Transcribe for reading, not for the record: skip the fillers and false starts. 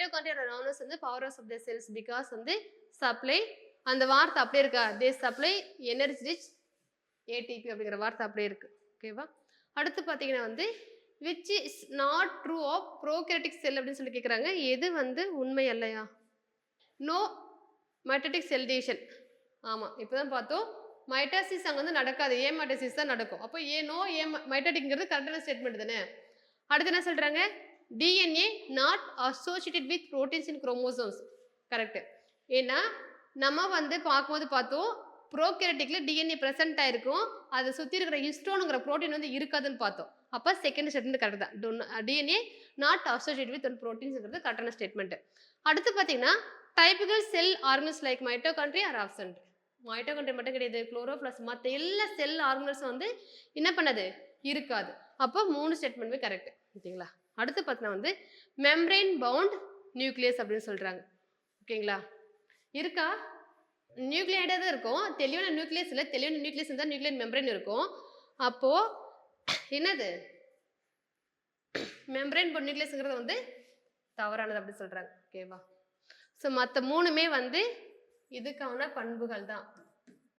mitochondria known வந்து powers of the cells because வந்து supply அந்த வார்த்தை அப்படியே இருக்கா they supply energy rich ATP அப்படிங்கிற வார்த்தை அப்படியே இருக்கு ஓகேவா அடுத்து பார்த்தீங்கன்னா வந்து which is not true of prokaryotic cell அப்படின்னு சொல்லி கேட்குறாங்க எது வந்து உண்மை அல்லையா நோ மைட்டோட்டிக் செல் டிவிஷன் ஆமாம் இப்போ தான் பார்த்தோம் மைட்டாசிஸ் அங்கே வந்து நடக்காது ஏ மைட்டாசிஸ் தான் நடக்கும் அப்போ ஏனோ ஏ மைட்டாட்டிக்ங்கிறது கரெக்டான ஸ்டேட்மெண்ட் தானே அடுத்து என்ன சொல்கிறாங்க DNA not associated with proteins in chromosomes correct ஏன்னா நம்ம வந்து பார்க்கும்போது பார்த்தோம் ப்ரோகேரியோட்டிக்ல டிஎன்ஏ ப்ரெசென்ட் ஆயிருக்கும் அதை சுற்றி இருக்கிற ஹிஸ்டோனுங்கிற ப்ரோட்டீன் வந்து இருக்காதுன்னு பார்த்தோம் அப்போ செகண்ட் ஸ்டேட்மெண்ட் கரெக்ட் தான் டிஎன்ஏ நாட் அசோசியேட் வித் ப்ரோட்டீன்ஸ்ங்கிறது கரெக்டான ஸ்டேட்மெண்ட் அடுத்து பார்த்தீங்கன்னா typical cell organelles like mitochondria are absent mitochondria மட்டும் கிடையாது குளோரோபிளாஸ்ட் மற்ற எல்லா செல் ஆர்கனல்ஸும் வந்து என்ன பண்ணது இருக்காது அப்போ 3 ஸ்டேட்மெண்ட்டுமே கரெக்ட் ஓகேங்களா அடுத்து பார்த்தீங்கன்னா வந்து மெம்ப்ரெயின் பவுண்ட் நியூக்ளியஸ் அப்படின்னு சொல்கிறாங்க ஓகேங்களா இருக்கா நியூக்ளியைடாக தான் இருக்கும் தெளிவான நியூக்ளியஸ் இல்லை தெளிவான நியூக்ளியஸ் இருந்தால் நியூக்ளியர் மெம்ப்ரெயின் இருக்கும் அப்போது என்னது மெம்ப்ரெயின் பவுண்ட் நியூக்ளியஸ்ங்கிறது வந்து தவறானது அப்படின்னு சொல்கிறாங்க ஓகேவா ஸோ மற்ற 3மே வந்து இதுக்கான பண்புகள் தான்